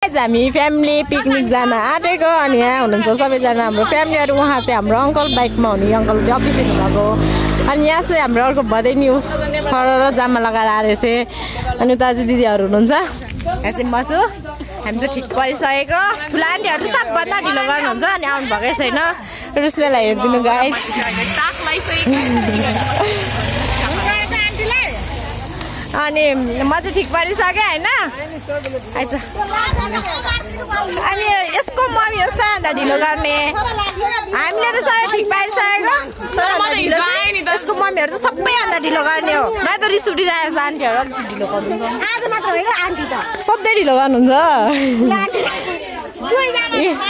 हामी family picnic जान आँटेको अनि यहाँ हुनुहुन्छ सबैजना हाम्रो फ्यामिलीहरु। उहाँ चाहिँ हाम्रो अंकल बाइकमा हुने अंकल चाहिँ अफिस हिँड्नुभएको अनि यहाँ चाहिँ हाम्रो अर्को भदैनी हो फरर जामा लगाएर आएछ अनि उता चाहिँ दिदीहरु हुनुहुन्छ। यहाँ चाहिँ मसु हामी चाहिँ ठिक परिसकेको ठुला आन्टीहरु चाहिँ सबभन्दा ढिलो गर्नुहुन्छ अनि आउनु भएकै छैन रुस्लेलाई हेर्दिनु गाइस अनि म चाहिँ ठिक परिसके हैन आइछ अनि यसको मम्मी हो सान्दा ढिलो गर्ने हामीले त सबै ठिक पारिसकेको यसको मम्मीहरु चाहिँ सबै भन्दा ढिलो गर्ने हो। म त रिस उठिरहेको आन्टीहरु अझै ढिलो गर्नुहुन्छ आज मात्र होइन आन्टी त सधैँ ढिलो गर्नुहुन्छ।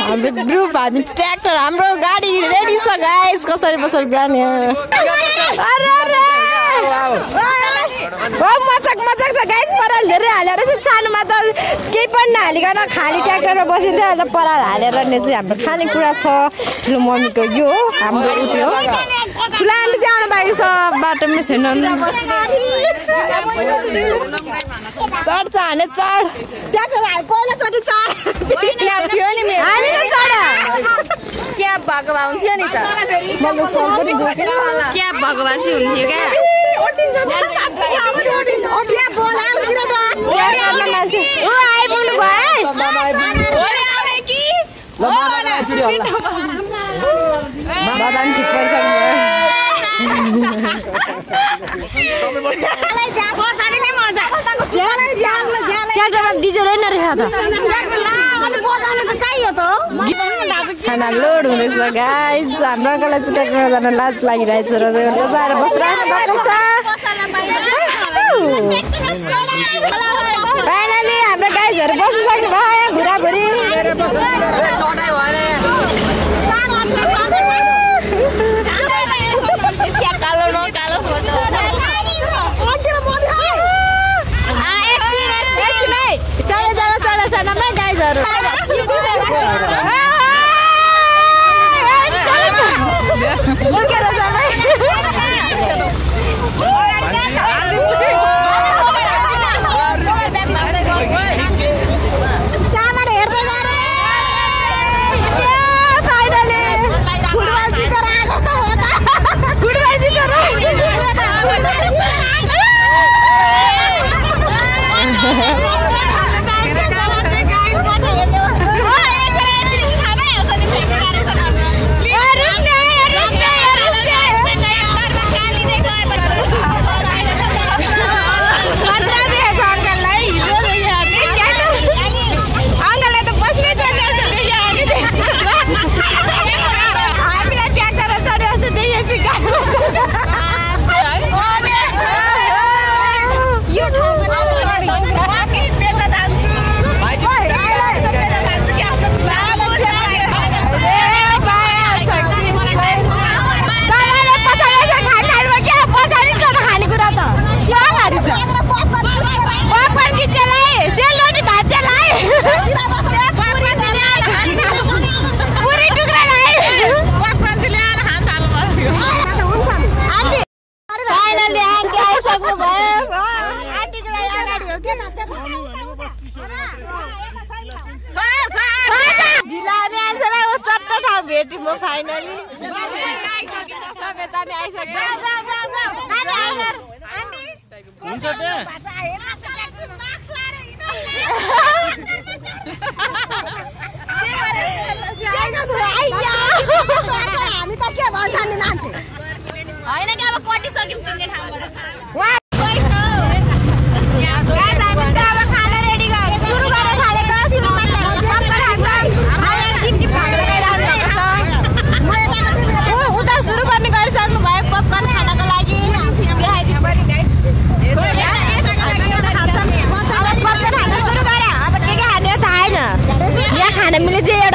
हाम्रो ग्रुप हामी ट्र्याक्टर हाम्रो गाडी रेडी छ गाइस कसरी बसरी जाने मजाक मजाक छ गाइस पराल धेरै हालेर चाहिँ सानोमा त केही पनि नहालिकन खाली ट्र्याक्टरमा बसिन्थ्यो आज पराल हालेर नि चाहिँ हाम्रो खानेकुरा छ। ठुलो मम्मीको यो हो हाम्रो उठ्यो ठुला आन्टी चाहिँ आउनु बाँकी छ बाटोमै छैनन् चढ्छ हाने चढ पहिलोचोटि चढ थियो नि क्याब भएको भए हुन्थ्यो नि त क्याब भएको भए चाहिँ हुन्थ्यो क्या खाना लोड हुँदैछ गाइस हाम्रो अंकललाई चाहिँ ट्र्याक्टरमा जान लाज लागिरहेछ र बजाएर बसिरहेको छ। फाइनली हाम्रो गाइजहरु बसिसक्नु भयो भुराभुरी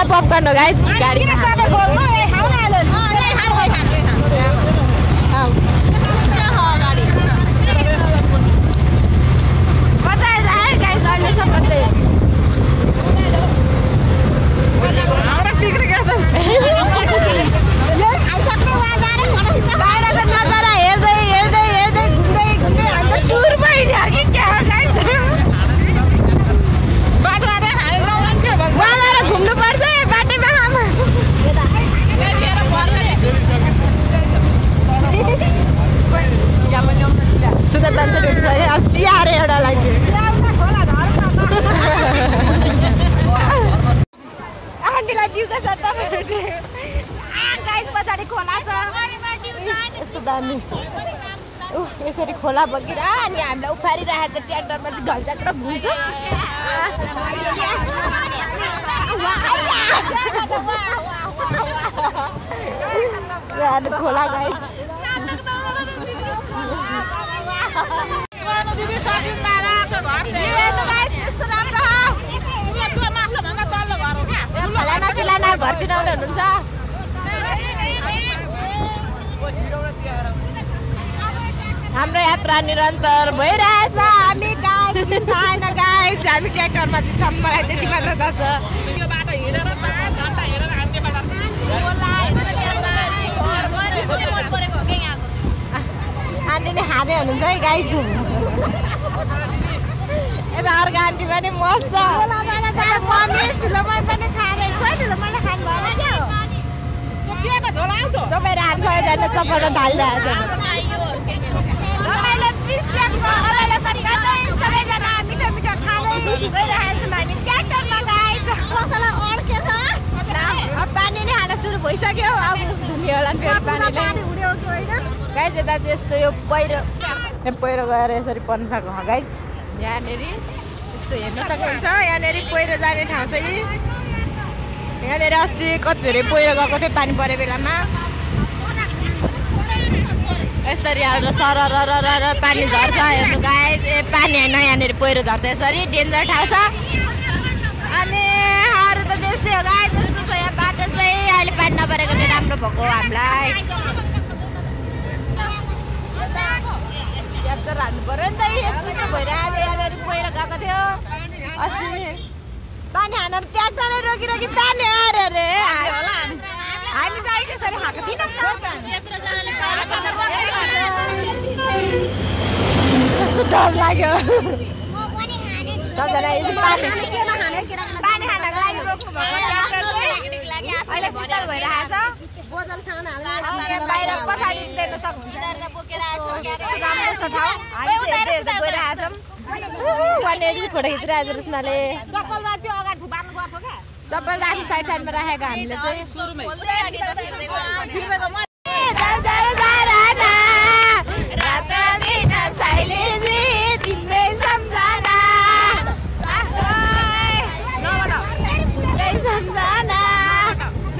पपकर्न गाइस गाडी टुर गाइस पछाडि खोला छ यस्तो दामी यसरी खोला बगेर अनि हामीलाई उफारिरहेको छ ट्र्याक्टरमा चाहिँ घल्चक्र घुम्छ खोला गाइस घर चिनाउने हुनुहुन्छ हाम्रो यात्रा निरन्तर भइरहेछ हामी हामी ट्र्याक्टरमा चाहिँ छौँ मलाई त्यति मात्र थाहा छ आन्टी नै खाँदै हुनुहुन्छ है गाई यता अर्को आन्टी पनि मस्त ठुलोमै पनि खाँदै ठुलो मैले खानु भएन चपाएर हात सबैजना चपाउन थालिरहेको सबैजना मिठो मिठो खाँदै गइरहेको छौँ हामी ट्र्याक्टरमा गाइस मसला अड्केछ अब पानी नै खान सुरु भइसक्यो अब धुने होला फेरि पानीले गाइस यता चाहिँ यस्तो यो पहिरो गएर यसरी पन्साको हो गाइस यहाँनिर यस्तो हेर्न सक्नुहुन्छ यहाँनिर पहिरो जाने ठाउँ छ यहाँनिर अस्ति कति धेरै पहिरो गएको थियो पानी परे बेलामा यसरी हाम्रो सरर पानी झर्छ हेर्नु गाइस पानी होइन यहाँनिर पहिरो झर्छ यसरी डेन्जर ठाउँ छ अनि अरू त त्यस्तै हो गाइस जस्तो छ यहाँ बाटो चाहिँ अहिले पानी नपरेकोले राम्रो भएको हामीलाई क्याप्चर हाल्नु पर्यो नि त यस्तो भइरहेको यहाँनिर पहिरो गएको थियो अस्ति पानी हानेर ट्र्याक्टरै रोकी पानी आएर अरे हामी त अहिले यसरी खाएको थिएनौँ डर लाग्यो सबजना पानी खानको लागि रोक्नु भएको अहिले शीतल भइरहेको छ बाहिर पछाडि देख्न सक्नुहुन्छ राम्रो छ ठाउँ हामी गइरहेको छौँ वहाँनिर फोटो खिचिरहेको छ रुस्नाले चप्पल त आफ्नो साइडमा राखेको हामीले चाहिँ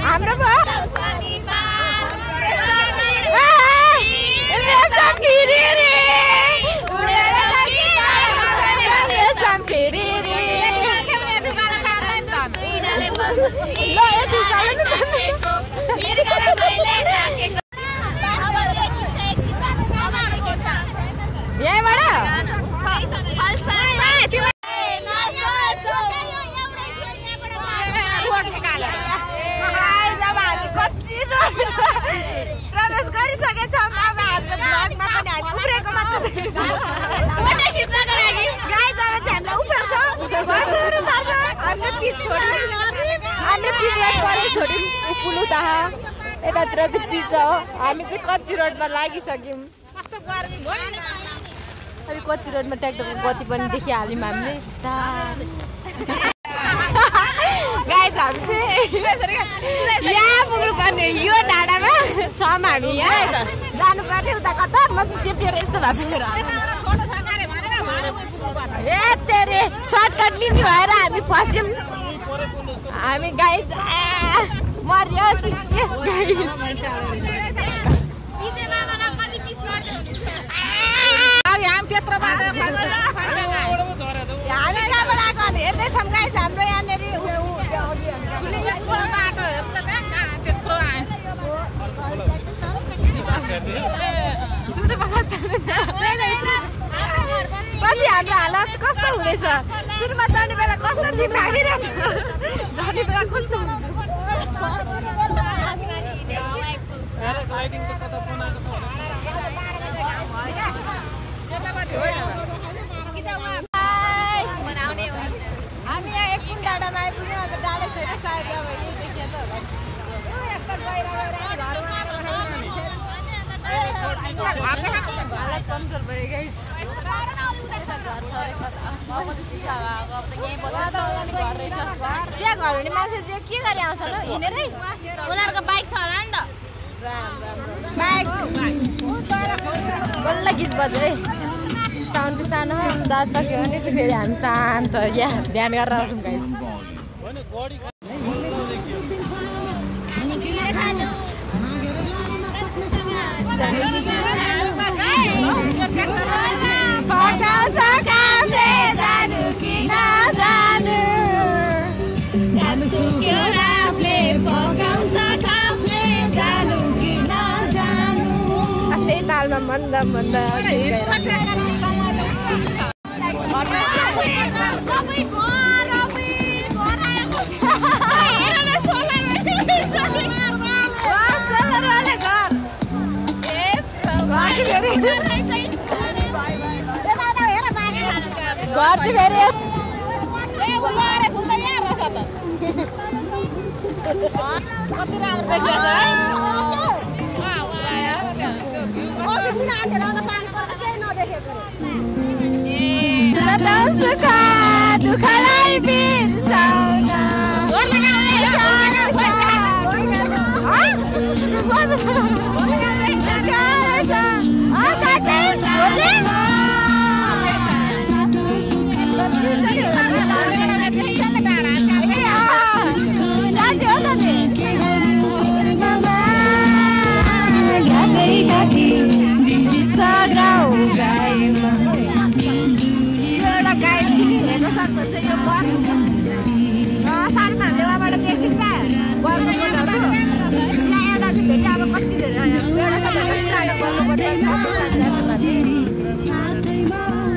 हाम्रो प्रवेश गरिसकेछौँ अब हाम्रो ब्लगमा पनि हामी उफ्रेको मात्र गाइस अब चाहिँ हामीलाई उफ्रेको छ हामीले पिच छोड्यौँ उपुलु ताहा यतातिर चाहिँ पिच हो हामी चाहिँ कच्ची रोडमा लागिसक्यौँ अनि कच्ची रोडमा ट्र्याक्टरको गति पनि देखिहाल्यौँ हामीले बिस्तारै गाइस हामी चाहिँ यहाँ पुग्नुपर्ने यो डाँडामा छौँ हामी यहाँ जानुपर्ने उता कता म चाहिँ चेपिएर यस्तो भएको छ ए तेरे सर्टकट लिने भएर हामी फस्यौँ हामी गाइस मर्यो हामी कहाँबाट आएको हेर्दैछौँ गाइस हाम्रो यहाँनिर पछि हाम्रो हालत कस्तो हुनेछ सुरुमा चढ्ने बेला कस्तो दिन लागिरहेछ झर्ने बेला कस्तो हुन्छ हामी यहाँ एकछिन डाँडामा आइपुग्यौँ अब डाँडै छैन सायद अब यही देखिया त हालत कमजोर भयो गाइस घर सरेको चिसा अब त यहीँ बस्छ घर रहेछ त्यहाँ घर हुने मान्छे चाहिँ के गरी आउँछ ल हिँडेरै उनीहरुको बाइक छ होला नि त बाइक बल्ल गीत बज्यो है साउन्ड चाहिँ सानो जा सक्यो भने चाहिँ फेरि हामी शान्त या ध्यान गरेर आउँछौँ गाइस पकाउँछ कामले जानु कि नजानु जानु सुक्यो राफले पकाउँछ कामले जानु कि नजानु आफ्नै तालमा मन्द मन्द दुःखलाई बिर्साउन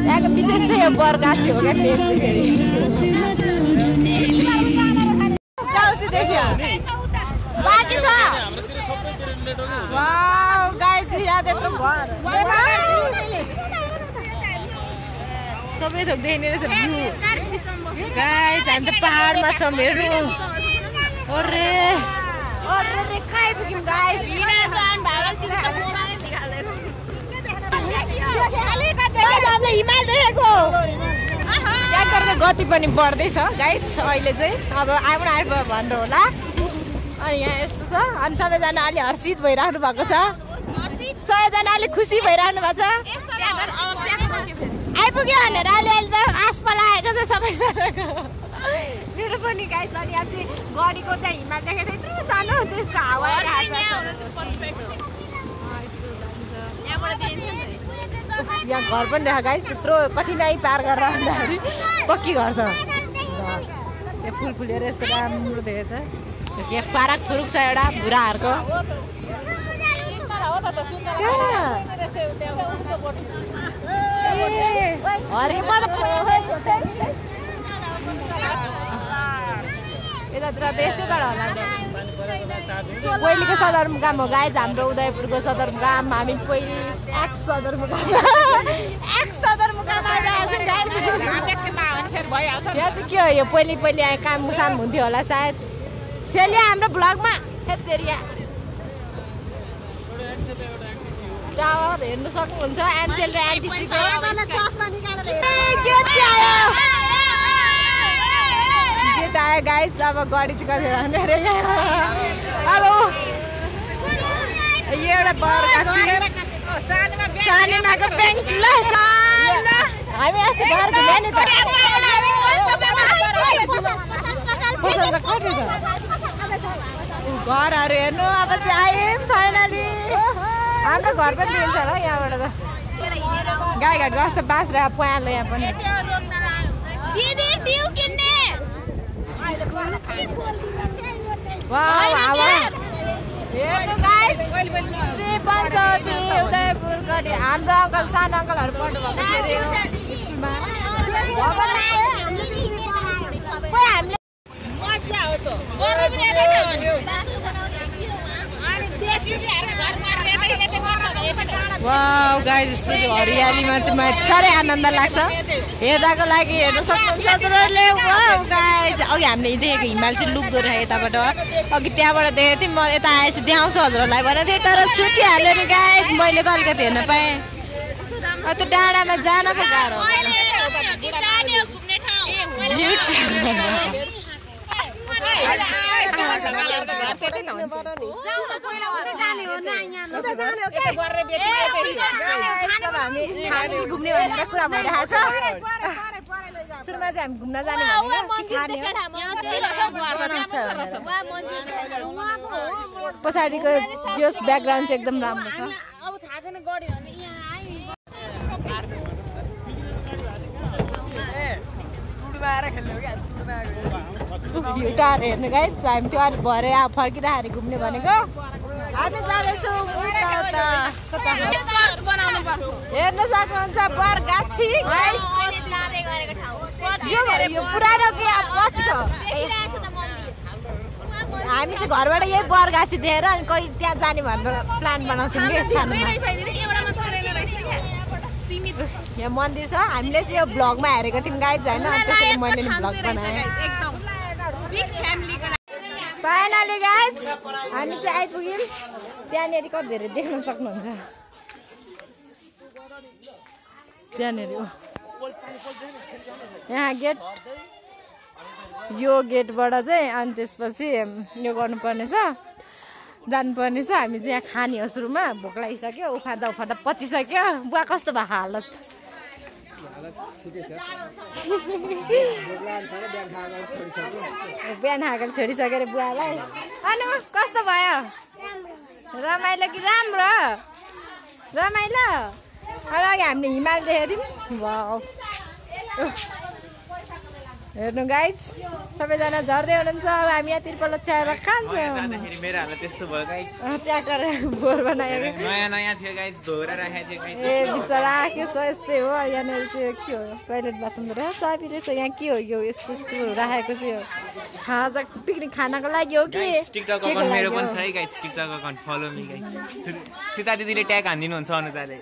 यहाँको विशेष चाहिँ यो बरगाछी हो क्या मेन चाहिँ फेरि गाउँ चाहिँ देख्यो बाँकी छ वाउ गाई चाहिँ यहाँ त्यत्रो घर सबै थोक देख्ने रहेछ भ्यू गाई हामी त पहाडमा छौँ हेर्नु अरे अरे खाइपुग्यौँ गाई हिमाल देखेको ट्र्याक्टरको गति पनि बढ्दैछ गाइस अहिले चाहिँ अब आइपुग्यो भनेर होला अनि यहाँ यस्तो छ अनि सबैजना अलि हर्षित भइराख्नु भएको छ सबैजना अलिक खुसी भइराख्नु भएको छ आइपुग्यो भनेर अलिअलि त आश पलाएको छ सबैजनाको मेरो पनि गाइस अनि यहाँ चाहिँ गडीको त्यहाँ हिमाल देखेको यत्रो सानो त्यसको हावा यहाँ घर पनि देखा गाइस त्यत्रो कठिनाइ पार गरेर आउँदाखेरि पक्की घर छ यहाँ फुल फुलेर यस्तो राम्रो देखेको छ यहाँ पारक फुरुक छ एउटा बुढाहरूको यतातिर त यस्तै गएर होला पहिलेको सदरमुकाम हो गाइस हाम्रो उदयपुरको सदरमुकाम हामी पहिले एक्स सदरमुकाम आइरहेको यहाँ चाहिँ के हो यो पहिले काम मुसाम हुन्थ्यो होला सायद छेलिया हाम्रो भ्लगमा हेतेरिया टावर हेर्नु सक्नुहुन्छ एनसेल र एनटिसीको गेट आयो गाइस अब गाडी चाहिँ कति रहने रे अब यो एउटा बरगाछी सानीमाको ब्याङ्क ल हामी अस्ति घर घुम्यो नि त घरहरू हेर्नु अब चाहिँ आयौँ फाइनली हाम्रो घर पनि दिन्छ होला यहाँबाट त गाई घाट कस्तो बाँस रह्यो पयालो यहाँ पनि हेर्नु गाइस श्री पञ्चवती उदयपुर गढी हाम्रो अङ्कल सानो अङ्कलहरू पढ्नु भएको स्कुलमा वाउ गाइस यस्तो हरियालीमा चाहिँ मलाई साह्रै आनन्द लाग्छ हेर्दाको लागि हेर्न सक्नुहुन्छ हजुरहरूले वाउ गाइस अघि हामीले देखेको हिमाल चाहिँ लुक्दो रहेछ यताबाट अघि त्यहाँबाट देखेको थिएँ म यता आएपछि देखाउँछु हजुरहरूलाई भनेको थिएँ तर छुटिहाल्यो नि गाइस मैले त अलिकति हेर्न पाएँ त्यो डाँडामा जान पो गाह्रो घुम्ने भनेर कुरा भइरहेको छ सुरुमा चाहिँ हामी घुम्न जाने पछाडिको जस ब्याकग्राउन्ड चाहिँ एकदम राम्रो छ टाढो हेर्नु गाइस हामी त्यो अलि भरे फर्किँदाखेरि घुम्ने भनेको हामी जाँदैछौँ हेर्न सक्नुहुन्छ बरगाछी यो पुरानो के पछि हामी चाहिँ घरबाट यही बरगाछी दिएर अनि कोही त्यहाँ जाने भनेर प्लान बनाउँथ्यौँ यहाँ मन्दिर छ हामीले चाहिँ यो ब्लगमा हेरेको थियौँ गाइज होइन त्यसरी मैले ब्लग बनाएँ फाइनली गाइज हामी चाहिँ आइपुग्यौँ त्यहाँनिर कति धेरै देख्न सक्नुहुन्छ त्यहाँनिर यहाँ गेट यो गेटबाट चाहिँ अनि त्यसपछि यो गर्नुपर्ने छ जानुपर्ने छ हामी चाहिँ यहाँ खाने हो सुरुमा भोक लागिसक्यो उफार्दा पचिसक्यो बुवा कस्तो भयो हालत बिहान खाएको छोडिसक्यो अरे बुवालाई अनु कस्तो भयो रमाइलो कि राम्रो रमाइलो अघि हामीले हिमाल देखेको थियौँ हेर्नु गाइज सबैजना झर्दै हुनुहुन्छ अब हामी यहाँ तिरपल च्याएर खान्छौँ ट्र्याक्टर बोर बनाएको ए बिचरा के छ यस्तै हो यहाँनिर चाहिँ के हो टोइलेट बाथरुम रहेछ चाबी रहेछ यहाँ के हो यो यस्तो यस्तो राखेको चाहिँ हो खाजा पिकनिक खानको लागि हो कि मेरो पनि छ है guys TikTok account follow me guys Sita दिदीले ट्याग हान्दिनुहुन्छ अनुसारले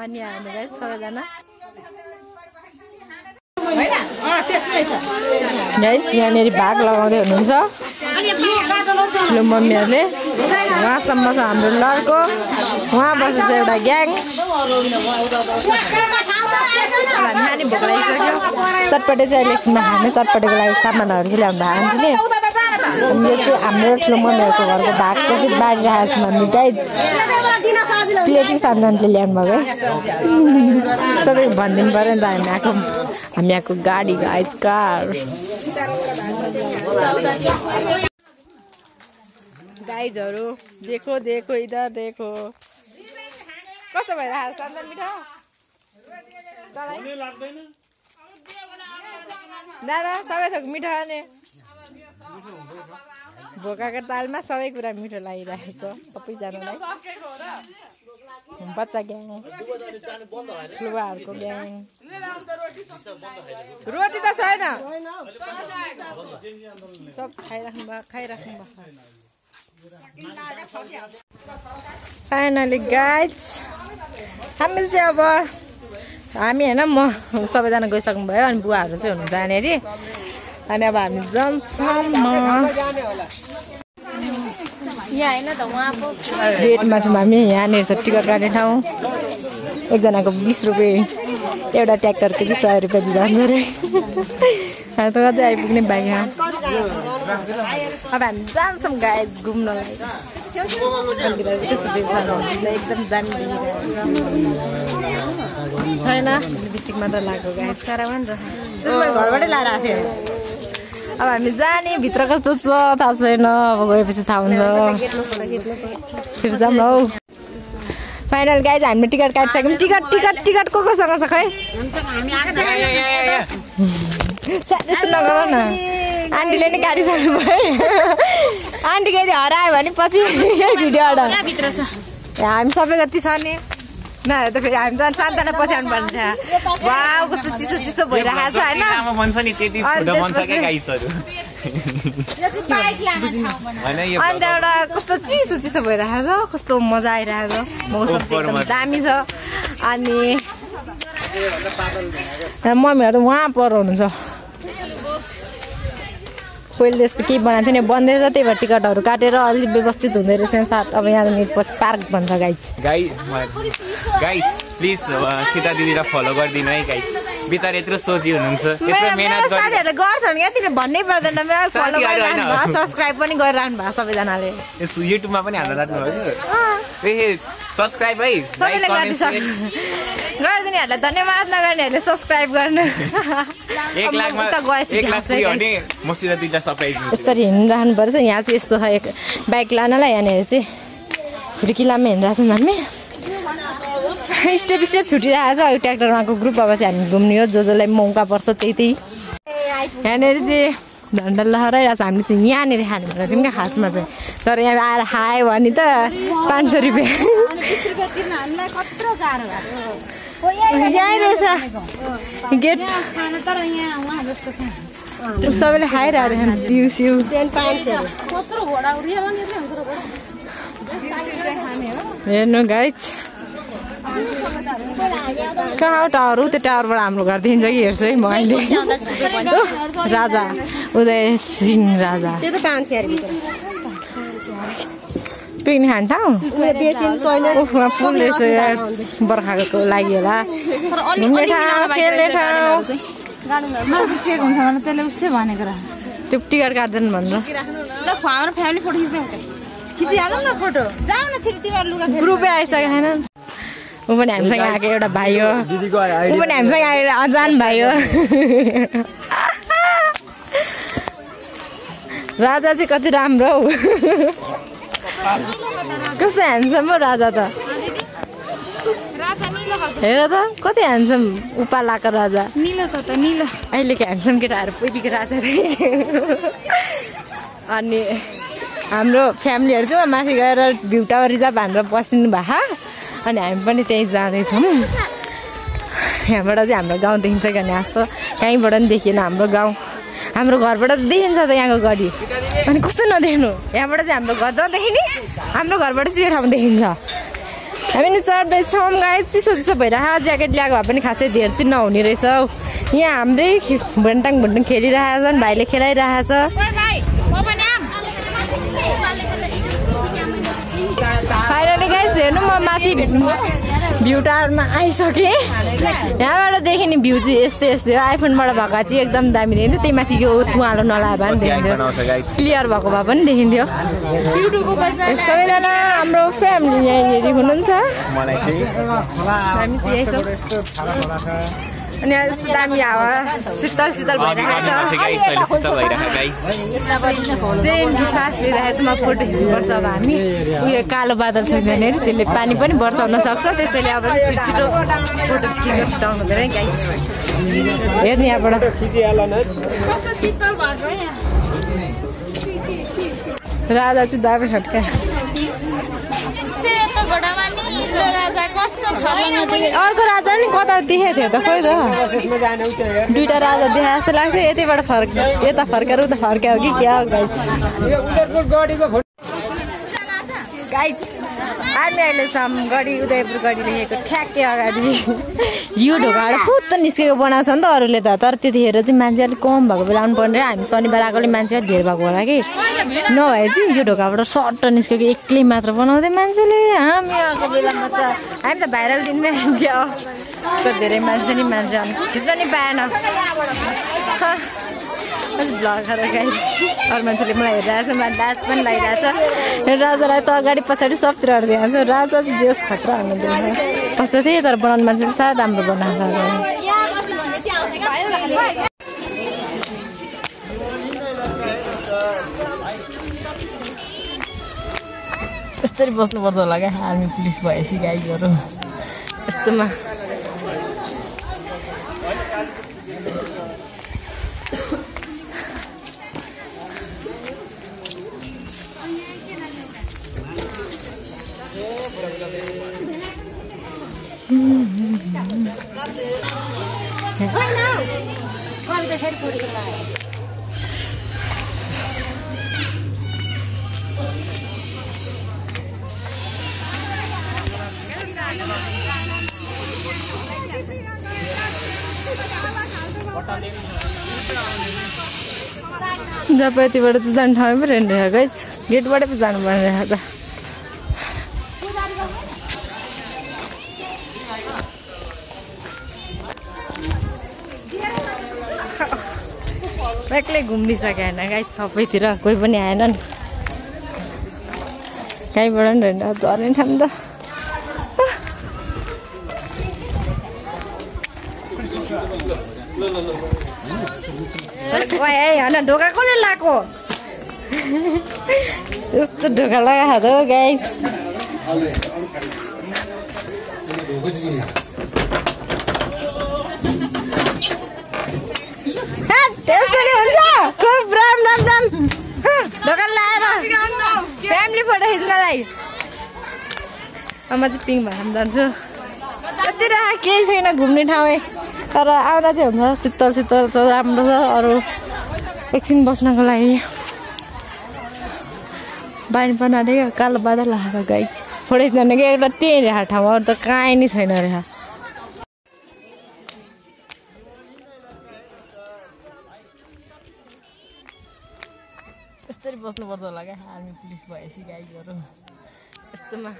अनि हामी गाइस सबैजना गाइस यहाँनिर भाग लगाउँदै हुनुहुन्छ ठुलो मम्मीहरूले उहाँसम्म छ हाम्रो लड्को उहाँ बसेछ एउटा ग्याङ खाने भोक लागिसक्यो चटपटे चाहिँ इलेक्सनमा खाने चटपटेको लागि सामानहरू चाहिँ ल्याउनु भएको आन्टीले यो चाहिँ हाम्रो ठुलो मम्मीहरूको घरको भागको चाहिँ बाँडिरहेको छौँ हामी गाइज प्लेटै सामानले ल्याउनु भएको सबै भनिदिनु पऱ्यो नि त हामी यहाँको गाडी गाइज कार गाइजहरू देखो देखो इधर देखो कस्तो भइरहेको छ अन्त मिठो दादा सबै थोक मिठो खाने भोकाको तालमा सबै कुरा मिठो लागिरहेको छ सबैजनालाई बच्चा ग्याङ ठुलोबाहरूको ग्याङ रोटी त छैन सब खाइराख्नु भयो फाइनली गाइज हामी चाहिँ अब हामी होइन म सबैजना गइसक्नु भयो अनि बुवाहरू चाहिँ हुनुहुन्छ यहाँनिर अनि अब हामी जान्छौँ रेटमा छौँ हामी यहाँनिर छ टिकट काट्ने ठाउँ एकजनाको 20 रुपियाँ एउटा ट्र्याक्टरको चाहिँ 100 रुपियाँ दिँदा हुन्छ अरे हामी त अझै आइपुग्ने बाइकमा अब हामी जान्छौँ गाइज घुम्नलाई एकदम दामी छैन लिपस्टिक मात्र लाग्यो गाइज सारा पनि घरबाटै लाएर आएको थियो अब हामी जाने भित्र कस्तो छ थाहा छैन अब गएपछि थाहा हुन्छ छिटो जाऊँ न हौ फाइनल गाइज हामीले टिकट काटिसक्यौँ टिकट कोसँग छ खै त्यस्तो नगर न आन्टीले नै काटिसक्नु भयो आन्टी कहिले हरायो भने पछि भिडियोबाट हामी सबै कति छ नि न त फेरि हामी त सान्तलाई पछ्याउनु पर्ने वाउ कस्तो चिसो चिसो भइरहेको छ होइन अन्त एउटा कस्तो चिसो चिसो भइरहेको छ कस्तो मजा आइरहेको छ मौसम चाहिँ एकदम दामी छ अनि मम्मीहरू उहाँ पर हुनुहुन्छ पहिले जस्तो केही बनाएको थिएन बन्दै छ त्यही भएर टिकटहरू काटेर अलिक व्यवस्थित हुँदै रहेछ साथ अब यहाँ पछि पार्क भन्छ गाइज प्लिज सीता दिदीलाई फलो गरिदिनु है गाइज बिचार यत्रो सोची हुनुहुन्छ यत्रो मेरो मेहनत गरी साथीहरूले गर्छन् क्या तिमीले भन्नै पर्दैन मेरो फलो साथीहरू गरिरहनु भयो होइन। सब्सक्राइब पनि गरिरहनु भयो सबैजनाले यस युट्युबमा पनि हाल्न लाग्नु भयो ए सब्स्क्राइब है सबैले गरिदिनेहरूलाई धन्यवाद नगर्नेहरूले सब्सक्राइब गर्नु 1 लाखमा 1 लाख पुग्यो भने मसित दिँदा सरप्राइज दिन्छु यस्तरी हिँडिरहनु पर्छ यहाँ चाहिँ यस्तो छ एक बाइक लानलाई यहाँनिर चाहिँ खुर्किलामा हिँडिरहेको छौँ हामी स्टेप छुटिरहेको छ यो ट्र्याक्टरमाको ग्रुप अब चाहिँ हामी घुम्ने हो जसलाई मौका पर्छ त्यही यहाँनिर चाहिँ झन्डा लहराइरहेको छ हामीले चाहिँ यहाँनिर खानु पर्छ तिमी क्या खासमा चाहिँ तर यहाँ आएर खायो भने त 500 रुपियाँ यहीँ रहेछ गेट सबैले खाइरहेको दिउँसिउ हेर्नु गाइज कहाँ टावर हो त्यो टावरबाट हाम्रो घर देखिन्छ कि हेर्छु है म अहिले राजा उदय सिंह राजा पिकनिक खाने ठाउँ पुल रहेछ बर्खाको लागि होला घुम्ने ठाउँ खेल्ने ठाउँ त्यो टिकट काट्दैन भनेर ग्रुपै आइसकेको छैन ऊ पनि हामीसँग आएको एउटा भाइ हो ऊ पनि हामीसँग आएर अजान भाइ हो राजा चाहिँ कति राम्रो हौ कस्तो ह्यान्डसम हो राजा त हेर त कति ह्यान्डसम उपालाको राजा निलो छ त निलो अहिलेको ह्यान्डसम केटाहरू पहिलेको राजा अनि हाम्रो फ्यामिलीहरू चाहिँ माथि गएर भ्यू टावर रिजर्भ हानेर बसिनु भएको अनि हामी पनि त्यहीँ जाँदैछौँ यहाँबाट चाहिँ हाम्रो गाउँ देखिन्छ कि भने जस्तो कहीँबाट पनि देखिएन हाम्रो गाउँ हाम्रो घरबाट देखिन्छ त यहाँको गढी अनि कस्तो नदेख्नु यहाँबाट चाहिँ हाम्रो घर नदेखिने हाम्रो घरबाट चाहिँ यो ठाउँ देखिन्छ हामी नि चढ्दैछौँ गाई चिसो भइरहेको ज्याकेट ल्याएको भए पनि खासै धेर चाहिँ नहुने रहेछ यहाँ हाम्रै भुन्टाङ खेलिरहेको छन् भाइले खेलाइरहेछ फाइनली गाइस हेर्नु म माथि भ्यू टावरमा आइसकेँ यहाँबाट देखिने भ्यू चाहिँ यस्तै हो आइफोनबाट भएको चाहिँ एकदम दामी देखिन्थ्यो त्यही माथि यो धुवालो नलायो भने देखिन्थ्यो क्लियर भएको भए पनि देखिन्थ्यो सबैजना हाम्रो फ्यामिली यहाँनिर हुनुहुन्छ हामी चाहिँ यही अनि यस्तो दामी हावा शीतल भइरहेको छ चाहिँ सास लिइरहेको छ म फोटो खिच्नुपर्छ अब हामी उयो कालो बादल छ त्यहाँनिर त्यसले पानी पनि बर्साउन सक्छ त्यसैले अब छिटो फोटो खिच्न छिटाउनु हुँदैन गाइस हेर्नु यहाँबाट राजा चाहिँ दामी खट्का अर्को राजा नि कता देखेको थियो त खोइ त दुईटा राजा देखाए जस्तो लाग्थ्यो यतैबाट यता फर्केर उता फर्क्यो कि क्या गाइस हामी अहिलेसम्म गढी उदयपुर गढी लेखेको ठ्याक्कै अगाडि यो ढोकाबाट फुत्त निस्केको बनाउँछ नि त अरूले त तर त्यतिखेर चाहिँ मान्छे अलिक कम भएको बेला आउनु पर्ने हामी शनिबार आएकोले मान्छे अलिक धेरै भएको होला कि नभए चाहिँ यो ढोकाबाट सट्ट निस्केको एक्लै मात्र बनाउँदै मान्छेले हामी आएको बेलामा त हामी त भाइरल दिनमै क्या धेरै मान्छे नि मान्छे अनि खिच्न नि पाएन भ्लगर गाइस अरू मान्छेले मलाई हेरिरहेको छ मलाई डान्स पनि लागिरहेको छ राजालाई त अगाडि पछाडि सबतिर दिएको छ राजा चाहिँ जेस खतरा हुनुहुँदैन कस्तो थिएँ तर बनाउने मान्छेले साह्रो राम्रो बनाएको यस्तरी बस्नुपर्छ होला क्या आर्मी पुलिस भएपछि गाईहरू यस्तोमा जब यतिबाट चाहिँ जाने ठाउँ पो रहेन रहेछ गाइस गेटबाटै पो जानुपर्ने रहेछ त एक्लै घुम्निसक्यो होइन गाइस सबैतिर कोही पनि आएन नि कहीँबाट नि होइन झर्ने ठाउँ त होइन ढोका कसले लगाएको यस्तो ढोका लगाएको त गाइस त्यस्तो नि हुन्छ खुब राम राम राम ढोका लगाएर फ्यामिली फोटो खिच्नलाई म चाहिँ पिङ भएर जान्छु यति केही छैन घुम्ने ठाउँ तर आउँदा चाहिँ हुन्छ शीतल शीतल छ राम्रो छ अरू एकछिन बस्नको लागि बानी बनाएर कालो बादल लगाएको गाइस फोटो खिच्ने कि एउटा त्यही रहेछ ठाउँ अरू त कहीँ नि छैन रहेछ यस्तरी बस्नुपर्छ होला क्या आर्मी पुलिस भएपछि गाइजहरू यस्तोमा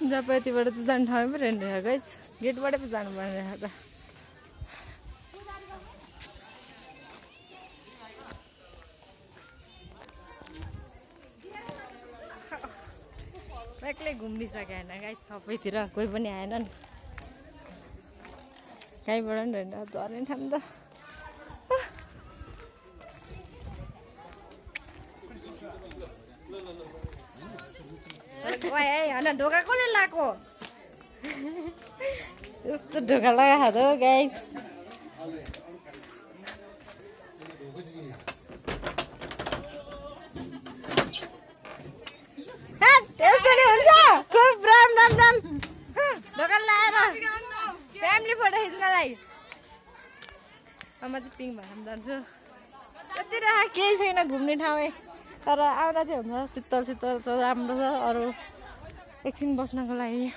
जब यतिबाट चाहिँ जाने ठाउँ पो रहेन रहेछ गाइस गेटबाटै पो जानुपर्ने रहेछ त एक्लै घुम्निसक्यो होइन गाइस सबैतिर कोही पनि आएन नि कहीँबाट नि होइन झर्ने ठाउँ त होइन ढोका कसले लगाएको यस्तो ढोका लगाएको त गाइस त्यस्तो नि हुन्छ खुब राम राम राम ढोका लगाएर फ्यामिली फोटो खिच्नलाई म चाहिँ पिङ भएर जान्छु यति केही छैन घुम्ने ठाउँ तर आउँदा चाहिँ हुन्छ शीतल शीतल छ राम्रो छ अरू एकछिन बस्नको लागि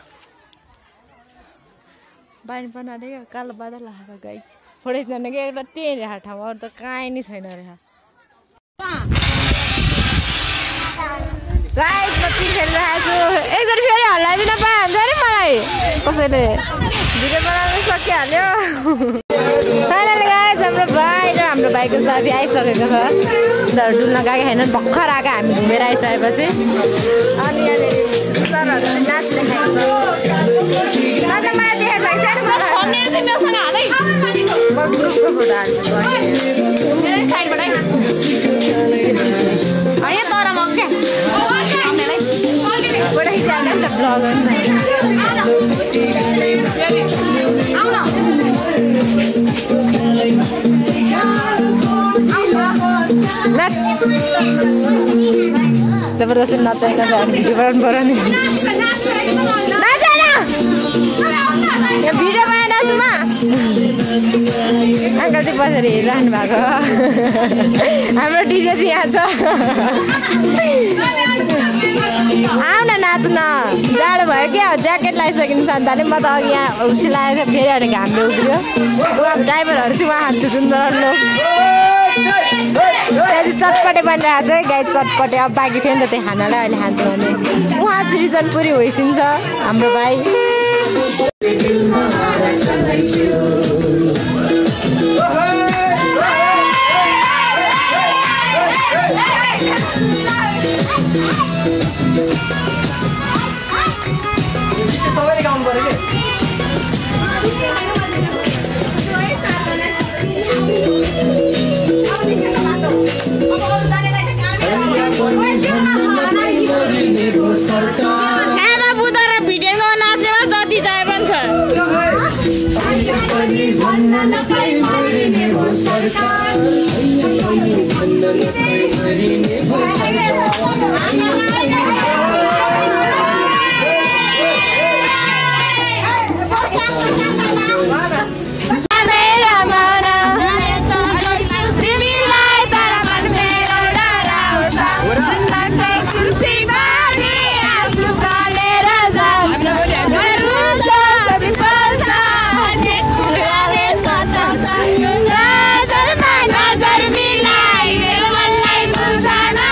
बानी बनाएर कालो बादल लगाएको गाइस फोटो खिच्ने कि एउटा त्यही रहेछ ठाउँ अरू त कहीँ नि छैन रहेछ गाइस म पिङ खेलिरहेको छु एकचोटि फेरि हल्लाइदिन पाइहाल्छ अरे मलाई कसैले भिडियो बनाउनु सकिहाल्यो फाइनली गाइस हाम्रो भाइ र हाम्रो भाइको साथी आइसकेको छ उनीहरू डुल्न गएको छैन भर्खर आएको हामी घुमेर आइसकेपछि अनि यहाँनिर सुन्दरहरू चाहिँ नाचिरहेको छ मलाई देखाएको छ म ग्रुपको फोटो हाल्छु है तर म क्या फोटो खिचिहाल्यो नि त ब्लगर जबरदस्ती नचाहेको छ अनि भिडियो बनाउनु पऱ्यो नि यहाँ भिडियो बनाएर छु म अङ्कल चाहिँ बसेर हेरिरहनु भएको हाम्रो डिजे चाहिँ यहाँ छ आऊ न नाच्न जाडो भयो क्या ज्याकेट लगाइसकिनु सन्ताले म त अघि यहाँ सिलाएको थियो फेरि अनि घामले उब्रियो उहाँ ड्राइभरहरू चाहिँ उहाँ हान्छु सुन्दर लोक त्यहाँ चाहिँ चटपटे बनिरहेको छ है गाई चटपटे अब बाँकी थियो नि त त्यो खानालाई अहिले खान्छु भने उहाँ चाहिँ रिजनपुरी होइसिन्छ हाम्रो भाइ सबैले गाउनु पर्यो कि बुधा र भिडियोमा नाचेमा जति चाहे पनि छ नजरमा नजर मिलाई मेरो मनलाई बुझाना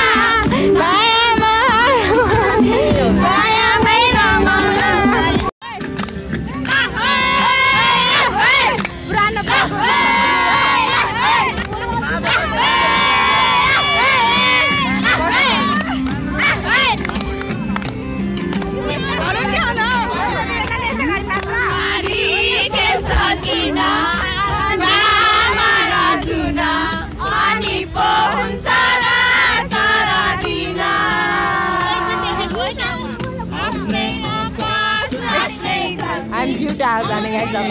मायामै रमाउन पुरानो I'm cute out जाने guys अब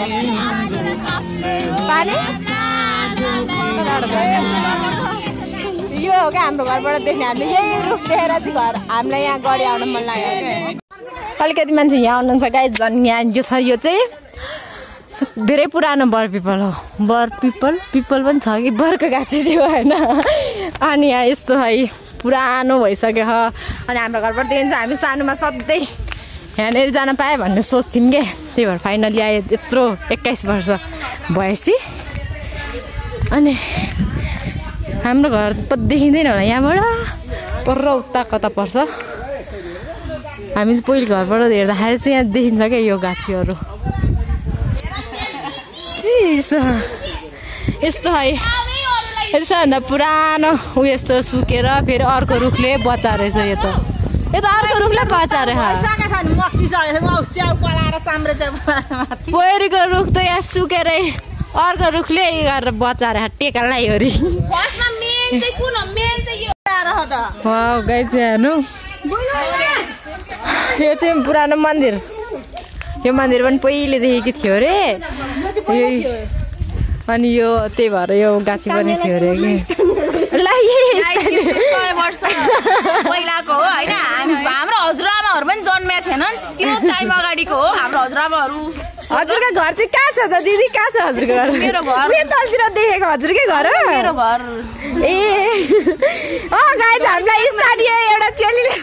पानी यो हो क्या हाम्रो घरबाट देख्ने हामीले यही रुख देखेर चाहिँ घर हामीलाई यहाँ गरी आउन मन लाग्यो क्या अलिकति मान्छे यहाँ आउनुहुन्छ गाइज झन् यहाँ यो छ यो चाहिँ धेरै पुरानो बर पिपल हो बर पिपल पनि छ कि बरको गाछी चाहिँ हो होइन अनि यहाँ यस्तो है पुरानो भइसक्यो हो अनि हाम्रो घरबाट देखिन्छ हामी सानोमा सधैँ यहाँनिर जान पाएँ भन्ने सोच्थ्यौँ क्या त्यही भएर फाइनली आयो यत्रो 21 वर्ष भएपछि अनि हाम्रो घर देखिँदैन होला यहाँबाट पर उता कता पर्छ हामी चाहिँ पहिलो घरबाट हेर्दाखेरि चाहिँ यहाँ देखिन्छ क्या यो गाछीहरू यस्तो है यसोभन्दा पुरानो ऊ यस्तो सुकेर फेरि अर्को रुखले बचा रहेछ यो त अर्को रुखले बचा रहेछ पहिरोको रुख त यहाँ सुकेरै अर्को रुखले गरेर बचाएर टेका लगाइवरी हेर्नु यो चाहिँ पुरानो मन्दिर यो मन्दिर पनि पहिलेदेखि थियो अरे अनि यो त्यही भएर यो गाछी पनि थियो अरे कि 100 वर्ष पहिलाको हो होइन हाम्रो हजुरआमाहरू पनि जन्मेको थिएन त्यो टाइम अगाडिको हो हाम्रो हजुरआमाहरू हजुरको घर चाहिँ कहाँ छ त दिदी कहाँ छ हजुरको घर मेरो घर तलतिर देखेको हजुरकै घर हो मेरो घर ए गाइज हामीलाई स्थानीय एउटा चेलीले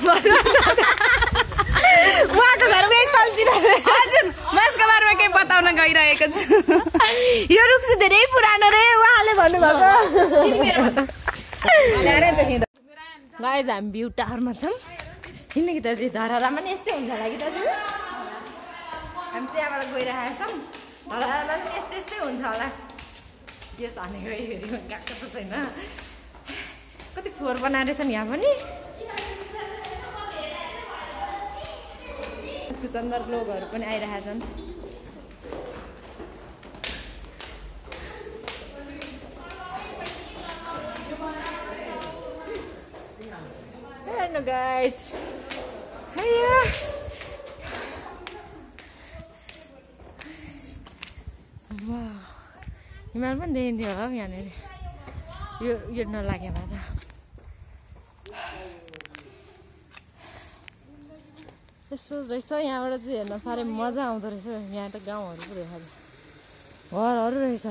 उहाँको घर तलतिर हजुर म यसको बारेमा केही बताउन गइरहेको छु यो रुख चाहिँ धेरै पुरानो रे उहाँले भन्नुभएको गाइज हामी भ्यू टावरमा छौँ किनकि त धरारामा नि यस्तै हुन्छ होला कि दाजु हामी चाहिँ यहाँबाट गइरहेको छौँ धरारामा पनि यस्तै हुन्छ होला यस हानेको हेरी गएको त छैन कति फोहोर बनाएर छन् यहाँ पनि सुचन्दर लोगहरू पनि आइरहेका छन् हेर्नु गाइज हिमाल पनि देखिन्थ्यो होला यहाँनिर यो नलाग्यो भए त यस्तो रहेछ यहाँबाट चाहिँ हेर्न साह्रै मजा आउँदो रहेछ यहाँ त गाउँहरू पो रहेछ घरहरू रहेछ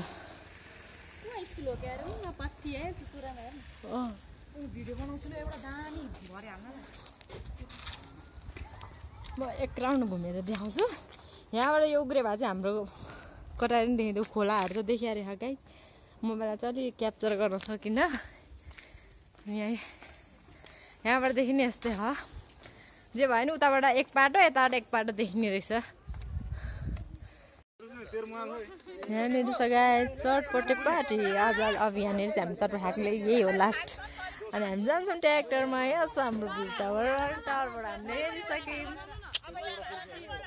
म एक राउन्ड घुमेर देखाउँछु यहाँबाट यो उग्रे भए चाहिँ हाम्रो कटाएर पनि देखिँदै खोलाहरू त देखिहाल्यो गाइज मोबाइलमा चाहिँ अलिक क्याप्चर गर्न सकिनँ यहाँबाट देखिने यस्तै हो जे भयो नि उताबाट एक पाटो यताबाट एक पाटो देखिने रहेछ यहाँनिर छ गाइज चटपटे पार्टी आज अब यहाँनिर चाहिँ हामी चटपटे खाएकोले यही हो लास्ट अनि हामी जान्छौँ ट्र्याक्टरमा यहाँ छ हाम्रो भ्यू टावरबाट हामीले हेरिसक्यौँ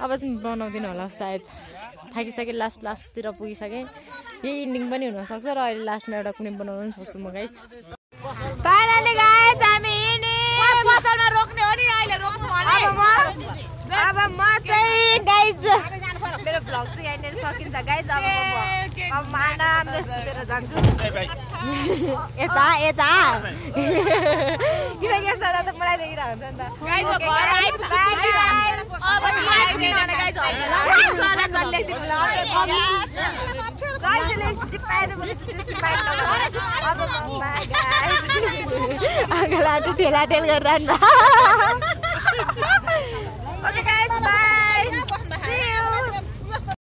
अब चाहिँ बनाउँदिनँ होला सायद थाकिसकेँ लास्टतिर पुगिसकेँ यही इन्डिङ पनि हुनसक्छ र अहिले लास्टमा एउटा कुनै बनाउनु पनि सक्छु म गाइज फाइनली गाइज हामी पसलमा रोक्ने हो नि अहिले रोक्नु अब म चाहिँ गाइज मेरो भ्लग चाहिँ यहाँनिर सकिन्छ गाइज अब म आरामले सुतेर जान्छु यता किनकि यस्तो त मलाई देखिरहेको हुन्छ नि त ठेला ठेल गरेर